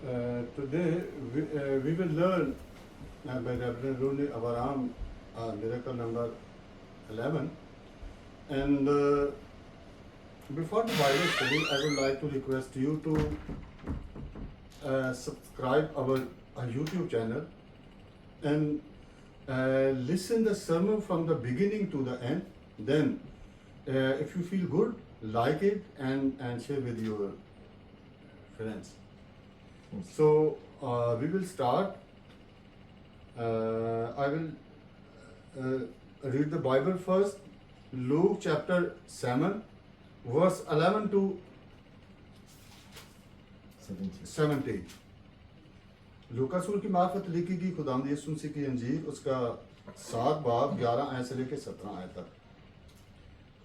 Today we will learn by Reverend Rooney Abraham, miracle number 11. And before the Bible study, I would like to request you to subscribe our YouTube channel and listen the sermon from the beginning to the end. Then, if you feel good, like it and share with your friends. So we will start. I will read the Bible first. Luke chapter 7, verse 11 to 17. लूका रसूल की मार्फत लिखी गई खुदावंद यीशु मसीह की अंजील उसका 7 बाब 11 आयत से लेकर 17 आयत तक।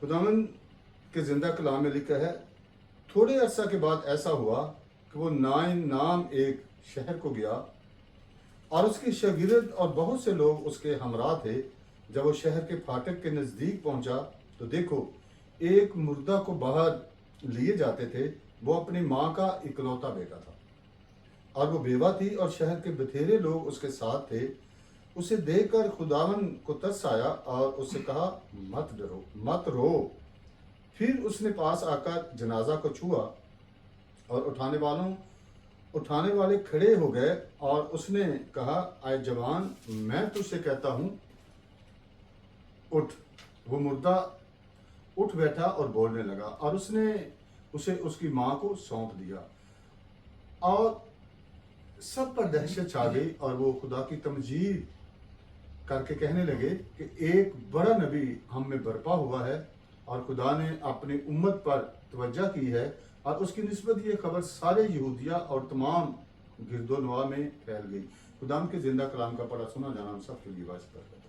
खुदावंद के जिंदा कलाम में लिखा है, थोड़े अरसा के बाद ऐसा हुआ कि वो नाइन नाम एक शहर को गया और उसके शागिर्द और बहुत से लोग उसके हमरा थे। जब वो शहर के फाटक के नज़दीक पहुंचा तो देखो, एक मुर्दा को बाहर लिए जाते थे। वो अपनी माँ का इकलौता बेटा था और वो बेवा थी और शहर के बथेरे लोग उसके साथ थे। उसे देखकर खुदावन को तरस आया और उससे कहा, मत डरो, मत रो। फिर उसने पास आकर जनाजा को छुआ और उठाने वाले खड़े हो गए और उसने कहा, आए जवान, मैं तुझसे कहता हूँ, उठ। वो मुर्दा उठ बैठा और बोलने लगा और उसने उसे उसकी माँ को सौंप दिया और सब पर दहशत छा गई और वो खुदा की तमजीद करके कहने लगे कि एक बड़ा नबी हम में बरपा हुआ है और खुदा ने अपनी उम्मत पर तवज्जो की है और उसकी निस्बत ये खबर सारे यहूदिया और तमाम गिरदोनवा में फैल गई। खुदा के जिंदा कलाम का पढ़ा सुना जाना हम सब के लिए वाजिब करता है।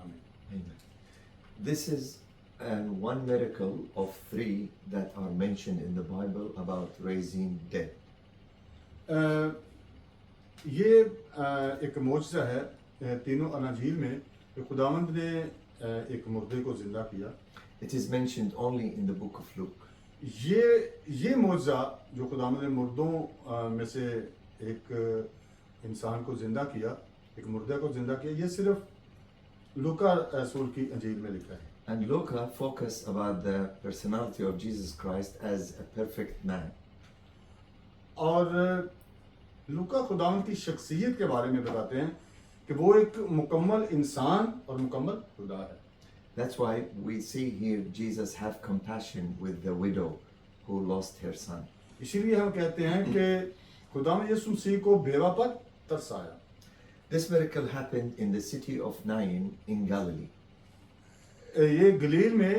आमीन। This is one miracle of 3 that are mentioned in the Bible about raising dead. ये एक मौजज़ा है तीनों अनाजील में कि खुदावंद ने एक मुर्दे को जिंदा किया। It is mentioned only in the book of Luke. ये मौजज़ा जो खुदावंद ने मुर्दों में से एक इंसान को जिंदा किया, एक मुर्दे को जिंदा किया, ये सिर्फ लूका रसूल की अंजील में लिखा है। And Luca focused about the personality of Jesus Christ as a perfect man. और लूका खुदावंद की शख्सियत के बारे में बताते हैं कि वो एक मुकम्मल इंसान और मुकम्मल खुदा है। That's why we see here Jesus have compassion with the widow who lost her son. इसीलिए हम कहते हैं कि खुदावंद यीशु मसीह को बेवा पर तरस आया। This miracle happened in the city of Nain in Galilee. ये गलील में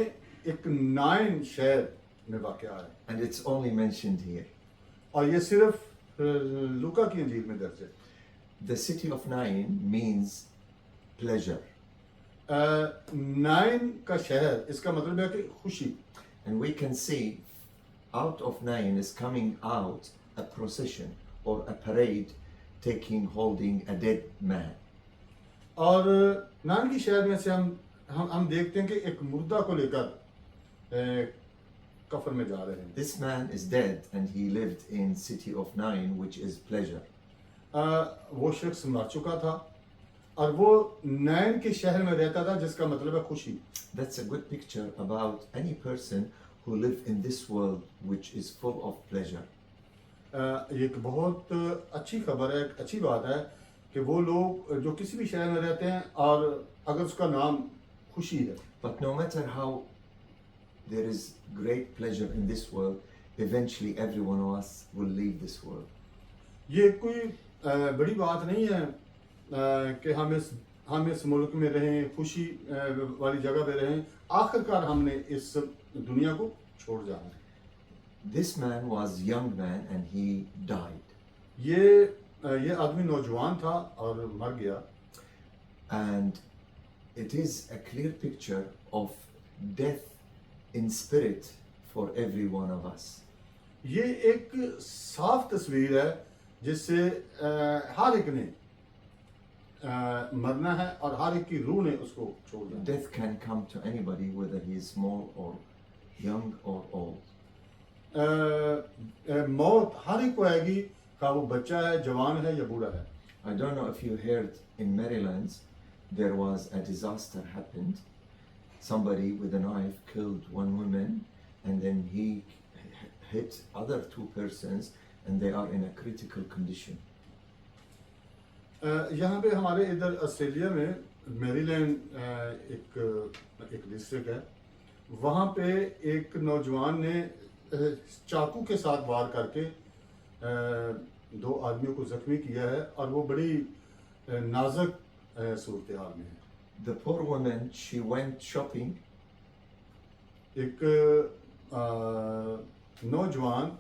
एक नाइन शहर में वाक़या है And it's only mentioned here. और ये सिर्फ लूका की अंजील में दर्ज है। The city of Nain means pleasure. Nine का शहर, इसका मतलब है कि खुशी। And we can see out of Nain is coming out a procession or a parade holding a dead man. और नाइन की शहर में से हम देखते हैं कि एक मुर्दा को लेकर कफन में जा रहे हैं। This man is dead and he lived in city of Nain, which is pleasure. वो शख्स मर चुका था और वो नैन के शहर में रहता था, जिसका मतलब है खुशी। That's a good picture about any person who live in this world which is full of pleasure. ये एक बहुत अच्छी खबर है, एक अच्छी बात है कि वो लोग जो किसी भी शहर में रहते हैं और अगर उसका नाम खुशी है। But no matter how there is great pleasure in this world, eventually every one of us will leave this world. ये कोई बड़ी बात नहीं है कि हम इस मुल्क में रहें, खुशी वाली जगह पे रहें, आखिरकार हमने इस दुनिया को छोड़ जाना है। This man was young man and he died. ये आदमी नौजवान था और मर गया। And it is a clear picture of death in spirit for every one of us. ये एक साफ तस्वीर है जिससे हर एक ने मरना है और हर एक की रूह ने उसको छोड़ना। Death can come to anybody, whether he is small or young or old. मौत हर एक को आएगी, का वो बच्चा है, जवान है या बूढ़ा है। I don't know if you heard in Maryland, there was a disaster happened. Somebody with a knife killed one woman, and then he hit other two persons, and they are in a critical condition. यहाँ पे हमारे इधर Australia में Maryland एक district है, वहाँ पे एक नौजवान ने चाकू के साथ वार करके दो आदमियों को जख्मी किया है और वो बड़ी नाजुक सूरत हाल में है। The poor woman, she went shopping. एक नौजवान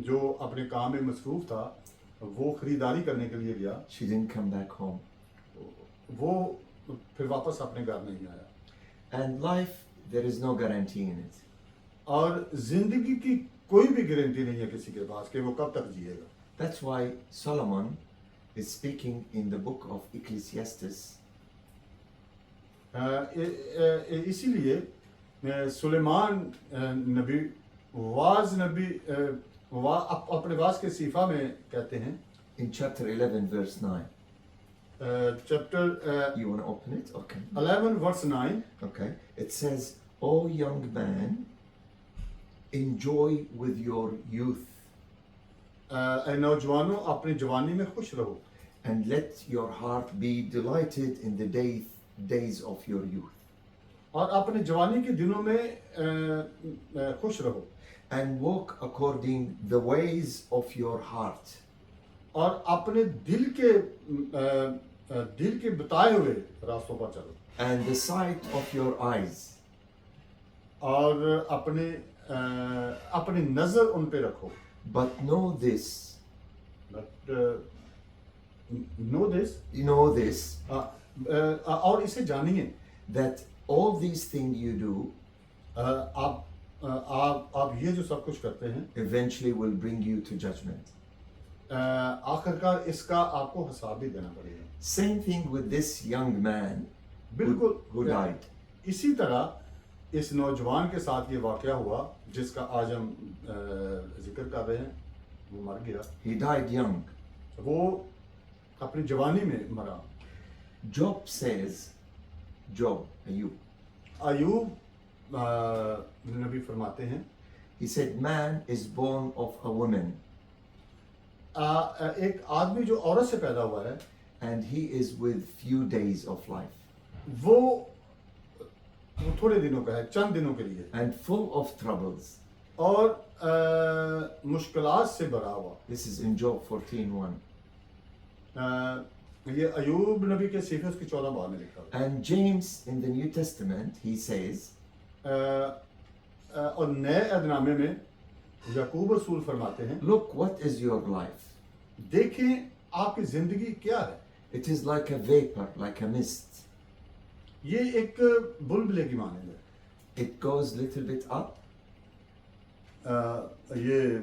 जो अपने काम में मसरूफ था, वो खरीदारी करने के लिए गया, She didn't come back home. वो फिर वापस अपने घर नहीं आया। And life, there is no guarantee in it. और जिंदगी की कोई भी गारंटी नहीं है किसी के पास कि वो कब तक जिएगा। That's why Solomon is speaking in the book of Ecclesiastes. इसीलिए सुलेमान नबी अपने वाज के सीफा में कहते हैं, In chapter 11, verse 9. Chapter You want to open it? Okay. 11 verse 9, Okay. It says, O young man, enjoy with your youth, ऐ नौजवानों अपनी जवानी में खुश रहो and let your heart be delighted in the days of your youth. और अपने जवानी के दिनों में खुश रहो And walk according the ways of your heart. और अपने दिल के बताए हुए रास्तों पर चलो And the sight of your eyes. और अपनी नजर उन पे रखो। But know this, know this, you know this, और इसे जानिए, that all these things you do आप ये जो सब कुछ करते हैं eventually will bring you to judgment. आखिरकार इसका आपको हिसाब भी देना पड़ेगा। Same thing with this young man बिल्कुल who died. इसी तरह इस नौजवान के साथ ये वाकया हुआ जिसका आज हम जिक्र कर रहे हैं, वो मर गया, He died young. वो अपनी जवानी में मरा। Job says, Job, Ayub, Ayub नबी फरमाते हैं, he said, man is born of a woman एक आदमी जो औरत से पैदा हुआ है and he is with few days of life वो थोड़े दिनों का है, चंद दिनों के लिए, and full of troubles. और मुश्किलात से भरा हुआ। This is in Job 14:1. ये अयूब नबी के सीफे उसकी 14 बार में लिखा हुआ है। And James in the New Testament, he says, और नए अहदनामे में याकूब रसूल फरमाते हैं, look, what is your life? देखें आपकी जिंदगी क्या है, It is like a vapor, like a mist. ये एक बुलबुले की मानंद है, It goes little bit up ये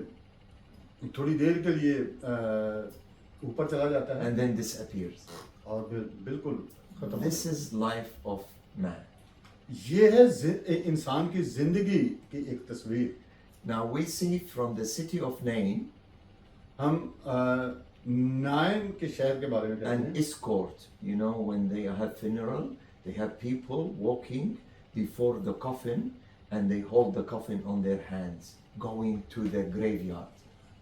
थोड़ी देर के लिए ऊपर चला जाता है and then disappears. और फिर बिल्कुल खत्म हो This जाता is life of man. है। ये है इंसान की जिंदगी की एक तस्वीर। Now we see from the city of Nain हम नाइन के शहर के बारे में कहते and हैं, escort. You know, when they have funeral, they have people walking before the coffin and they hold the coffin on their hands, going to the graveyard.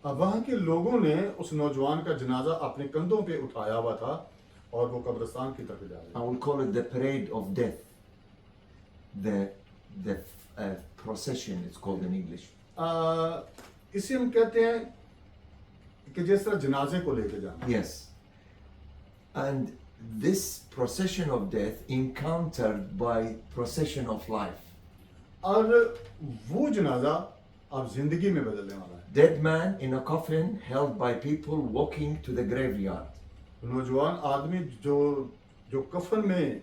अब वहाँ के लोगों ने उस नौजवान का जनाजा अपने कंधों पे उठाया हुआ था और वो कब्रिस्तान की तरफ जा रहे I will call it the parade of death. The procession, it's called in English. इसे हम कहते हैं कि जिस तरह जनाजे को लेके जाना। Yes. And this procession of death encountered by procession of life. और वो जनाजा अब जिंदगी में बदलने वाला है। Dead man in a coffin held by people walking to the graveyard. नौजवान आदमी जो कफन में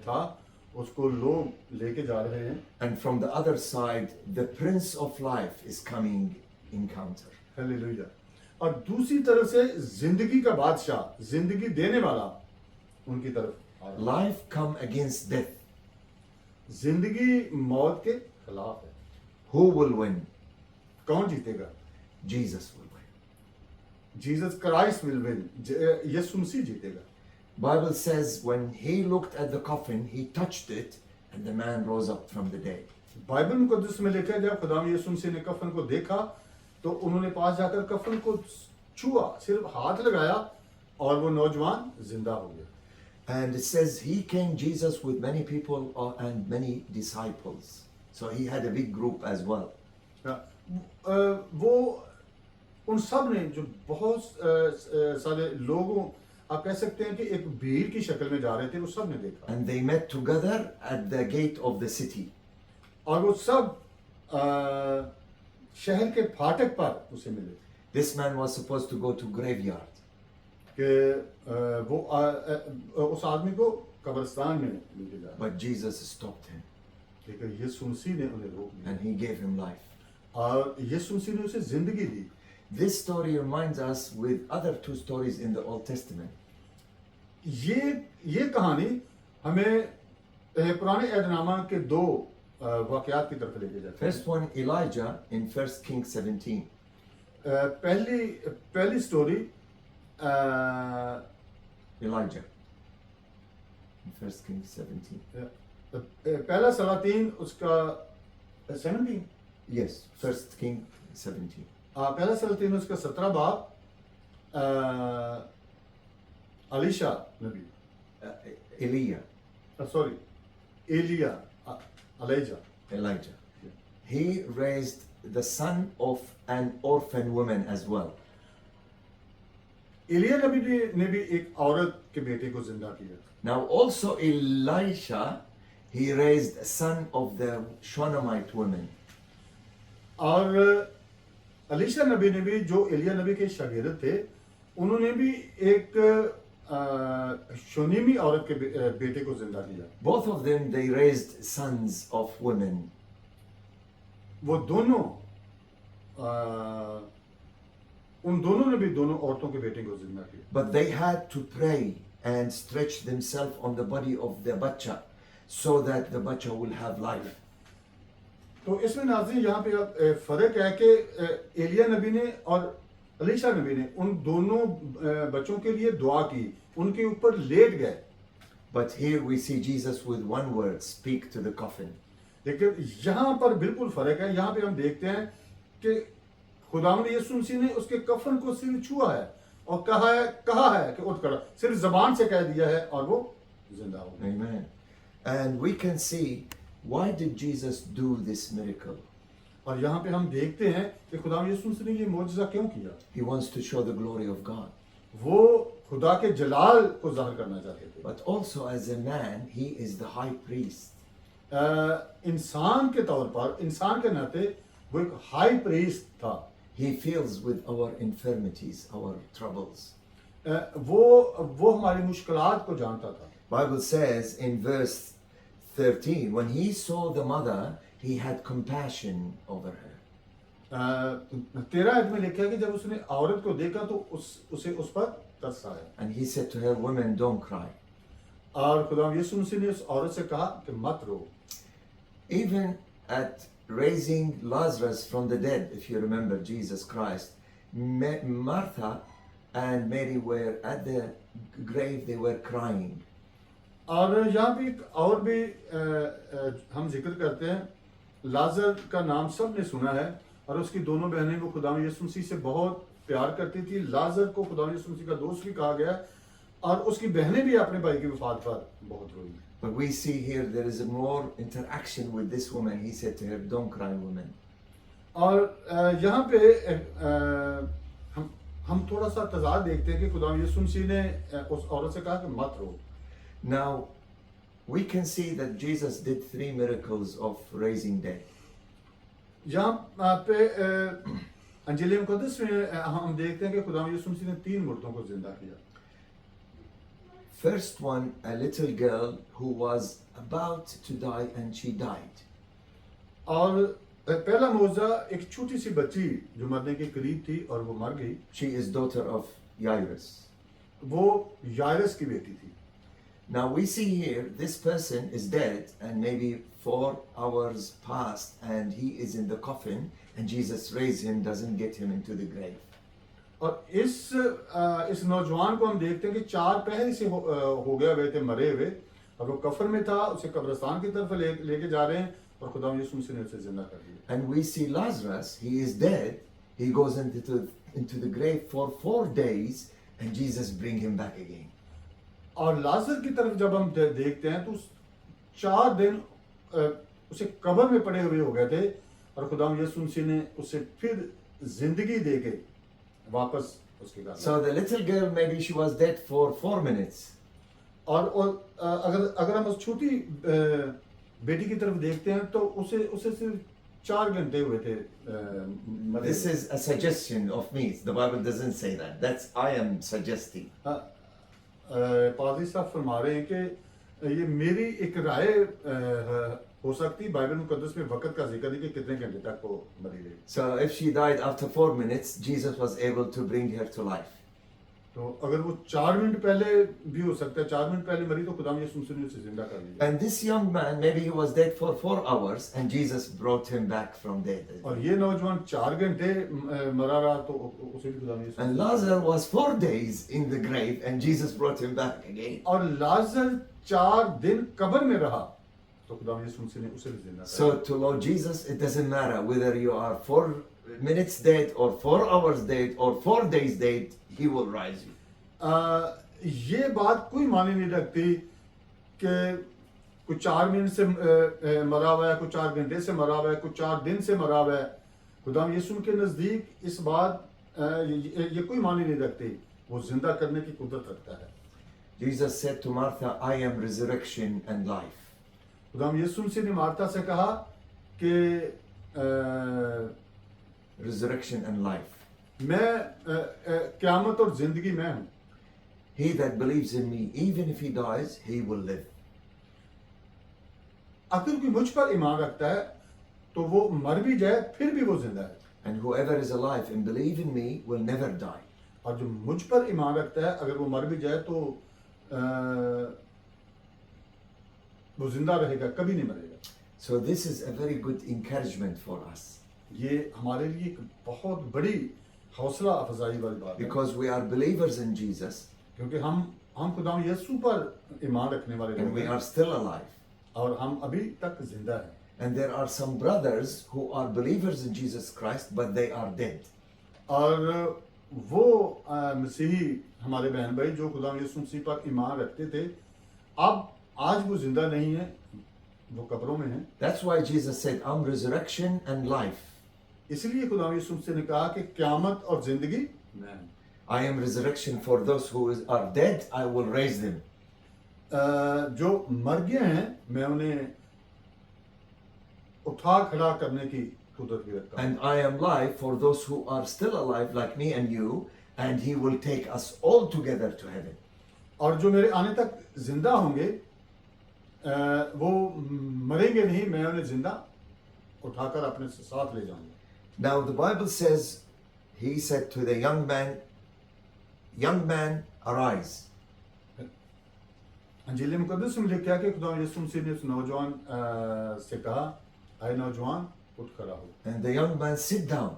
था उसको लोग लेके जा रहे हैं। And from the other side, the Prince of Life is coming encounter. Hallelujah. और दूसरी तरफ से जिंदगी का बादशाह, जिंदगी देने वाला उनकी तरफ आ रहा है। Life come against death. जिंदगी मौत के खिलाफ है। Who will win? कौन जीतेगा? Jesus will win. Jesus Christ will win. यीशु मसीह जीतेगा. Bible says when he looked at the coffin, he touched it, and the man rose up from the dead. Bible मुकद्दस में लिखा है जब खुदाम यीशु मसीह ने कफन को देखा तो उन्होंने पास जाकर कफन को छुआ, सिर्फ हाथ लगाया और वो नौजवान जिंदा हो गया. And it says he came, Jesus, with many people and many disciples. So he had a big group as well. वो उन सब ने जो बहुत सारे लोगों आप कह सकते हैं कि एक भीड़ की शक्ल में जा रहे थे, वो सब ने देखा. And they met together at the gate of the city. और वो सब शहर के फाटक पर उसे मिले. This man was supposed to go to graveyard. कि वो उस आदमी को कब्रिस्तान में लेके जा. But Jesus stopped him लेकिन यीशु मसीह ने उन्हें रोक लिया and he gave him life. और यीशु मसीह ने उसे जिंदगी दी. This story reminds us with other two stories in the Old Testament. ये कहानी हमें पुराने ऐदनामा के दो वाकयात की तरफ लेके जाती है. First one, Elijah in 1 Kings 17. पहली स्टोरी Elijah in 1 Kings 17. पहला सलातीन उसका 17. Yes, 1 King 17. पहला सलातीन उसका 17 बाब. अलीशा नबी sorry Elijah Elijah. He raised the son of an orphan woman as well. Elijah नबी ने भी एक औरत के बेटे को जिंदा किया. Now also Elisha, he raised a son of the Shunammite woman. और अलीशा नबी ने भी जो एलिया नबी के शागिर्द थे उन्होंने भी एक शुनीमी औरत के बेटे को जिंदा किया. Both of them, they raised sons of women. वो दोनों उन दोनों ने भी दोनों औरतों के बेटे को जिंदा किया. But they had to pray and stretch themselves on the body of the bacha so that the bacha will have life. तो इसमें नाज़रीन यहाँ पे अब फर्क है कि एलिया नबी ने और अलीशा नबी ने उन दोनों बच्चों के लिए दुआ की, उनके ऊपर लेट गए. But here we see Jesus with one word, speak to the coffin. लेकिन यहाँ पर बिल्कुल फर्क है. यहाँ पे हम देखते हैं कि खुदावंद यीशु मसीह ने उसके कफन को सिर्फ छुआ है और कहा है कि उठ खड़ा, सिर्फ जबान से कह दिया है और वो जिंदा हो गया. Amen. And we can see why did Jesus do this miracle? और यहाँ पे हम देखते हैं कि खुदावंद यीशु मसीह ने ये मौजज़ा क्यों किया. He wants to show the glory of God. वो खुदा के जलाल को ज़ाहिर करना चाहते थे. But also as a man, he is the high priest. इंसान के तौर पर, इंसान के नाते वो एक हाई प्रीस्ट था. He feels with our infirmities, our troubles. वो हमारी मुश्किलात को जानता था. Bible says in verse 13, when he saw the mother, he had compassion over her. 13 आयत में लिखा है कि जब उसने औरत को देखा तो उसे उस पर तरस आया. And he said to her, woman, don't cry. और खुदावंद यीशु मसीह ने उस औरत से कहा कि मत रो. Even at raising Lazarus from the dead, if you remember Jesus Christ, Martha and Mary were at the grave, they were crying. और यहाँ भी और भी हम जिक्र करते हैं, लाजर का नाम सब ने सुना है और उसकी दोनों बहनें वो खुदावंद यीशु मसीह से बहुत प्यार करती थी. लाजर को खुदावंद यीशु मसीह का दोस्त भी कहा गया और उसकी बहनें भी अपने भाई की वफात पर बहुत रोई. But we see here there is more interaction with this woman. He said to her, don't cry, woman. और यहाँ पे हम थोड़ा सा तजाद देखते हैं कि खुदावंद यीशु मसीह ने उस औरत से कहा कि मत रो. Now, we can see that Jesus did 3 miracles of raising dead. यहाँ पे अंजील मुक़द्दस में हम देखते हैं कि खुदावंद यीशु मसीह ने 3 मुर्दों को जिंदा किया. First one, a little girl who was about to die and she died. और पहला मौजज़ा एक छोटी सी बच्ची जो मरने के करीब थी और वो मर गई. She is daughter of Jairus. वो यायरस की बेटी थी. Now we see here this person is dead and maybe 4 hours passed and he is in the coffin and Jesus raised him, doesn't get him into the grave. और इस नौजवान को हम देखते हैं कि 4 पहर से हो गया हुए थे मरे हुए, और वो कफन में था, उसे कब्रिस्तान की तरफ लेके जा रहे हैं, और खुदा यीशु मसीह ने उसे जिंदा कर दिया। And we see Lazarus, he is dead. He goes into the grave for 4 days, and Jesus bring him back again. और लाजर की तरफ जब हम देखते हैं तो 4 दिन उसे कब्र में पड़े हुए हो गए थे, और खुदा यीशु मसीह ने उसे फिर जिंदगी देके वापस उसके घर So the little girl, maybe she was dead for 4 minutes. और अगर हम उस छोटी बेटी की तरफ देखते हैं तो उसे सिर्फ 4 घंटे हुए थे मरे This हुए। is a suggestion of me. The Bible doesn't say that. That's I am suggesting. पादरी साहब फरमा रहे हैं कि ये मेरी एक राय हो सकती, बाइबल मुकद्दस में वक्त का जिक्र है कि कितने घंटे तक वो मरी रही। So if she died after 4 minutes, Jesus was able to bring her to life. तो अगर वो 4 मिनट पहले भी हो सकता है, 4 मिनट पहले मरी तो खुदा यीशु मसीह ने उसे जिंदा कर दिया। And this young man, maybe he was dead for 4 hours, and Jesus brought him back from death. और ये नौजवान 4 घंटे मरा रहा तो उसे भी खुदा यीशु। And Lazarus was 4 days in the grave, and Jesus brought him back again. और लाजर 4 दिन कब्र में रहा तो खुदा यीशु मसीह ने उसे भी जिंदा कर So to Lord Jesus, it doesn't matter whether you are 4 minutes dead or 4 hours dead or 4 days dead, he will rise you. ये बात कोई माने नहीं रखती कि कुछ 4 मिनट से मरा हुआ है, कुछ 4 घंटे से मरा हुआ है, कुछ 4 दिन से मरा हुआ है। खुदा यीशु के नज़दीक इस बात ये कोई माने नहीं रखती, वो जिंदा करने की कुदरत रखता है। Jesus said to Martha, I am resurrection and life. खुदा यीशु मसीह ने मार्था से कहा कि Resurrection and life. मैं क़यामत और जिंदगी मैं हूँ। He that believes in me, even if he dies, he will live. अगर कोई मुझ पर ईमान रखता है तो वो मर भी जाए फिर भी वो जिंदा है। And whoever is alive and believe in me will never die. और जो मुझ पर ईमान रखता है अगर वो मर भी जाए तो वो जिंदा रहेगा, कभी नहीं मरेगा। So this is a very good encouragement for us. ये हमारे लिए एक बहुत बड़ी हौसला अफजाई वाली बात है, Because we are believers in Jesus क्योंकि हम खुदा यीशु पर ईमान रखने वाले and लोग we हैं are still alive. और हम अभी तक जिंदा हैं। And there are some brothers who are believers in Jesus Christ, but they are dead. और वो मसीही हमारे बहन भाई जो खुदा यीशु मसीह पर ईमान रखते थे, अब आज वो जिंदा नहीं है, वो कब्रों में हैं। That's why Jesus said, I'm resurrection and life. इसलिए खुदा यीशु मसीह ने कहा कि क़यामत और जिंदगी मैं हूँ। I am resurrection for those who are dead, I will raise them. जो मर गए हैं मैं उन्हें उठा खड़ा करने की कुदरत भी रखता हूँ। And I am life for those who are still alive like me and you, and he will take us all together to heaven. और जो मेरे आने तक जिंदा होंगे वो मरेंगे नहीं, मैं उन्हें जिंदा उठाकर अपने साथ ले जाऊंगा। Now the Bible says, he said to the young man, arise. अंजील मुकद्दस में लिखा है कि खुदा यीशु मसीह ने उस नौजवान से कहा, आए नौजवान उठ खड़ा हो। And the young man sit down.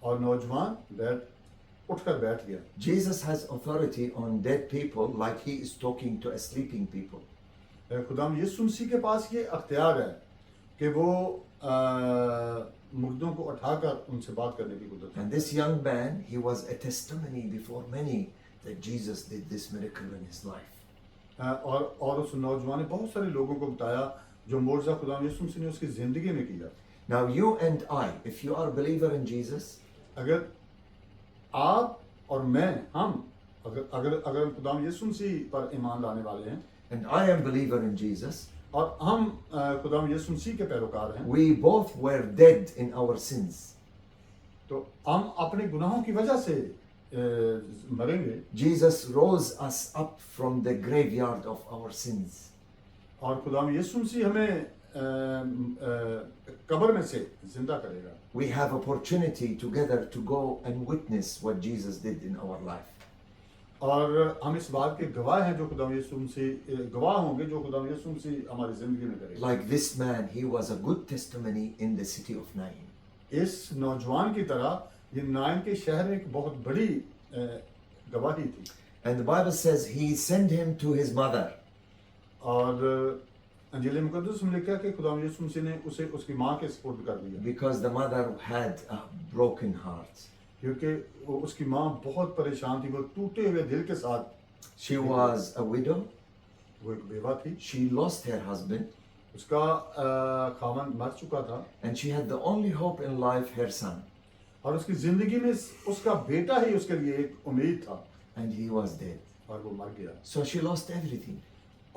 और नौजवान उठकर बैठ गया। Jesus has authority on dead people like he is talking to a sleeping people. खुदा यीशु मसीह के पास ये अख्तियार है कि वो मुर्दों को उठाकर उनसे बात करने की कुदरत है। And this young man, he was a testimony before many that Jesus did this miracle in his life. और उस नौजवान ने बहुत सारे लोगों को बताया जो मोर्जा खुदा यीशु मसीह ने उसकी जिंदगी में किया। Now you and I, if you are a believer in Jesus, अगर आप और मैं हम अगर खुदा यीशु मसीह पर ईमान लाने वाले हैं and I am believer in Jesus, और हम खुदा यीशु मसीह के पैरोकार हैं, we both were dead in our sins. तो हम अपने गुनाहों की वजह से मरेंगे। Jesus rose us up from the graveyard of our sins. और खुदा यीशु मसीह हमें कब्र में से जिंदा करेगा। We have opportunity together to go and witness what Jesus did in our life. और हम इस बात के गवाह हैं जो खुदा यीशु मसीह गवाह होंगे जो खुदा यीशु मसीह हमारी जिंदगी में करेगा। Like this man, he was a good testimony in the city of Nain. इस नौजवान की तरह ये नाइन के शहर में एक बहुत बड़ी गवाही थी। And the Bible says he sent him to his mother. और अंजील मुकद्दस में लिखा कि खुदा यीशु मसीह ने उसे उसकी माँ के सुपुर्द कर दिया, Because the mother had a broken heart. क्योंकि उसकी माँ बहुत परेशान थी, वो टूटे हुए दिल के साथ। She was a widow. वो एक बेवा थी, She lost her husband. उसका खामन मर चुका था And she had the only hope in life, her son. और उसकी जिंदगी में उसका बेटा ही उसके लिए एक उम्मीद था, And he was dead. और वो मर गया So she lost everything.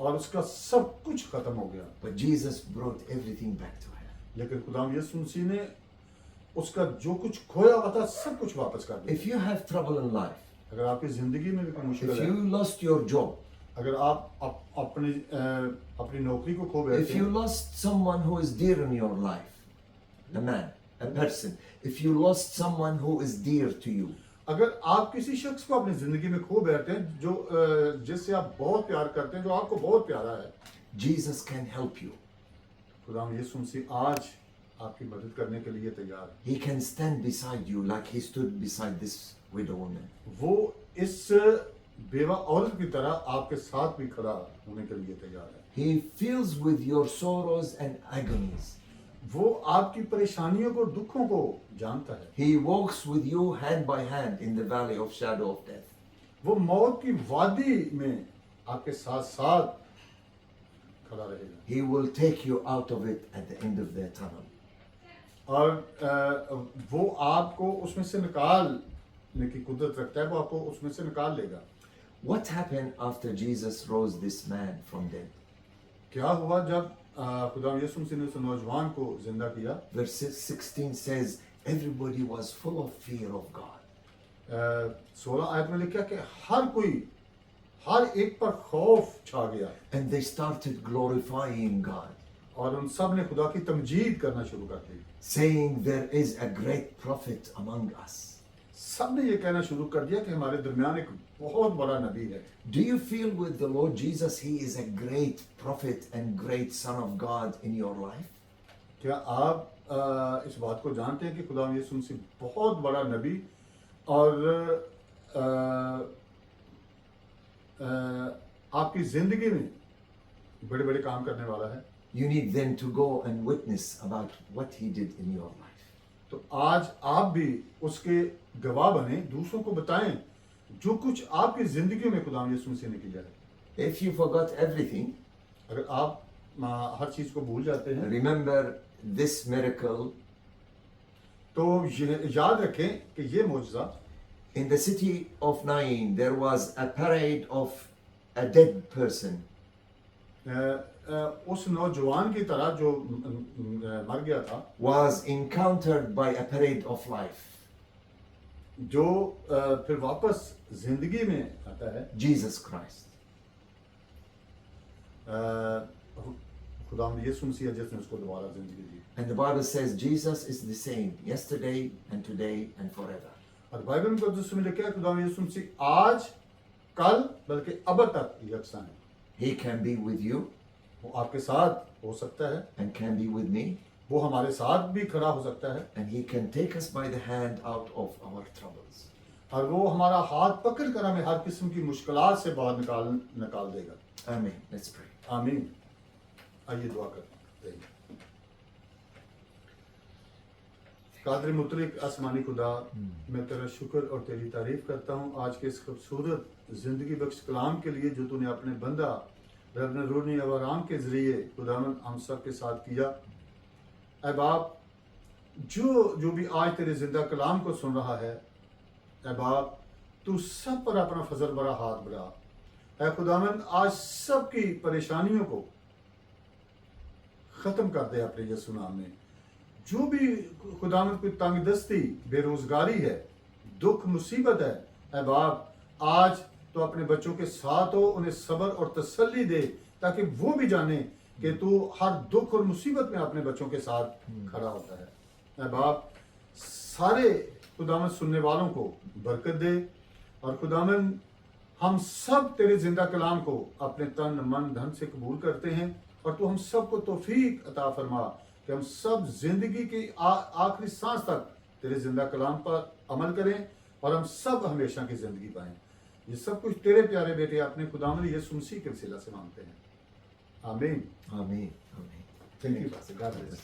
और उसका सब कुछ खत्म हो गया। But Jesus brought everything back to her. लेकिन खुदा यीशु मसीह ने उसका जो कुछ खोया हुआ था सब कुछ वापस कर दिया। If you have trouble in life, अगर आपकी जिंदगी में भी कोई मुश्किल if है, you lost your job, अगर आप अपनी नौकरी को खो if बैठे you हैं, lost someone who is dear in your life, a man, a person, if you lost someone who is dear to you, अगर आप किसी शख्स को अपनी जिंदगी में खो बैठते हैं जो जिससे आप बहुत प्यार करते हैं, जो आपको बहुत प्यारा है, Jesus can help you. खुदा यीशु मसीह आज आपकी मदद करने के लिए तैयार है। He can stand beside you like he stood beside this widow woman. वो इस बेवा औरत की तरह आपके साथ भी खड़ा होने के लिए तैयार है। He feels with your sorrows and agonies. वो आपकी परेशानियों को, दुखों को जानता है। He walks with you hand by hand in the valley of shadow of death. वो मौत की वादी में आपके साथ साथ खड़ा रहेगा He will take you out of it at the end of the tunnel. और वो आपको उसमें से निकालने की कुदरत रखता है, वो आपको उसमें से निकाल लेगा। What happened after Jesus rose this man from dead? क्या हुआ जब खुदा यीशु मसीह ने उस नौजवान को जिंदा किया? Verse 16 says, everybody was full of fear of God. 16 आयत में लिखा कि हर एक पर खौफ छा गया And they started glorifying God, और उन सब ने खुदा की तमजीद करना शुरू कर दी। saying, there is a great prophet among us. सब ने ये कहना शुरू कर दिया कि हमारे दरमियान एक बहुत बड़ा नबी है। Do you feel with the Lord Jesus, he is a great prophet and great son of God in your life? क्या आप इस बात को जानते हैं कि खुदा यीशु मसीह बहुत बड़ा नबी और आपकी जिंदगी में बड़े बड़े काम करने वाला है? You need then to go and witness about what he did in your life. तो आज आप भी उसके गवाह बने, दूसरों को बताएं जो कुछ आपकी जिंदगी में खुदा यीशु मसीह ने किया है। If you forgot everything, अगर आप हर चीज को भूल जाते हैं remember this miracle. तो ये याद रखें कि ये मौजज़ा, In the city of Nain, there was a parade of a dead person. उस नौजवान की तरह जो मर गया था, Was encountered by a parade of life. जो फिर वापस जिंदगी में आता है। Jesus Christ. खुदा यीशु मसीह जिसने उसको दोबारा जिंदगी दी। And the Bible says Jesus is the same yesterday and today and forever. और बाइबल में कुछ में लिखा है खुदा यीशु मसीह आज, कल, बल्कि अब तक यकसा है। He can be with you वो आपके साथ हो सकता है, and can be with me, वो हमारे साथ भी खड़ा हो सकता है and he can take us by the hand out of our troubles. और वो हमारा हाथ पकड़ कर हमें हर किस्म की मुश्किलात से बाहर निकाल देगा। Amen. Let's pray. आमीन। आइए दुआ करते हैं। कादिर मुतलिक आसमानी खुदा, मैं तेरा शुक्र और तेरी तारीफ करता हूँ आज के इस खूबसूरत जिंदगी बख्श कलाम के लिए जो तूने अपने बंदा रेवरेंड रूनी अवाराम के जरिए खुदावन हम सब के साथ किया। ऐ बाप, जो भी आज तेरे जिंदा कलाम को सुन रहा है, ऐ बाप तू सब पर अपना फजल भरा हाथ बढ़ा। ऐ खुदावन आज सब की परेशानियों को ख़त्म कर दे अपने यीशु नाम में। जो भी खुदावंद कोई तंगदस्ती, बेरोजगारी है, दुख मुसीबत है, ऐ बाप आज तो अपने बच्चों के साथ हो, उन्हें सब्र और तसल्ली दे ताकि वो भी जाने कि तू हर दुख और मुसीबत में अपने बच्चों के साथ खड़ा होता है। ऐ बाप सारे खुदावंद सुनने वालों को बरकत दे और खुदावंद हम सब तेरे जिंदा कलाम को अपने तन मन धन से कबूल करते हैं और तू हम सब को तौफीक अता फरमा कि हम सब जिंदगी की आखिरी सांस तक तेरे जिंदा कलाम पर अमल करें और हम सब हमेशा की ज़िंदगी पाएं। ये सब कुछ तेरे प्यारे बेटे अपने खुदावंद यीशु मसीह के वसीला से मांगते हैं, आमीन। Amen. Amen. Thank you pastor, God bless.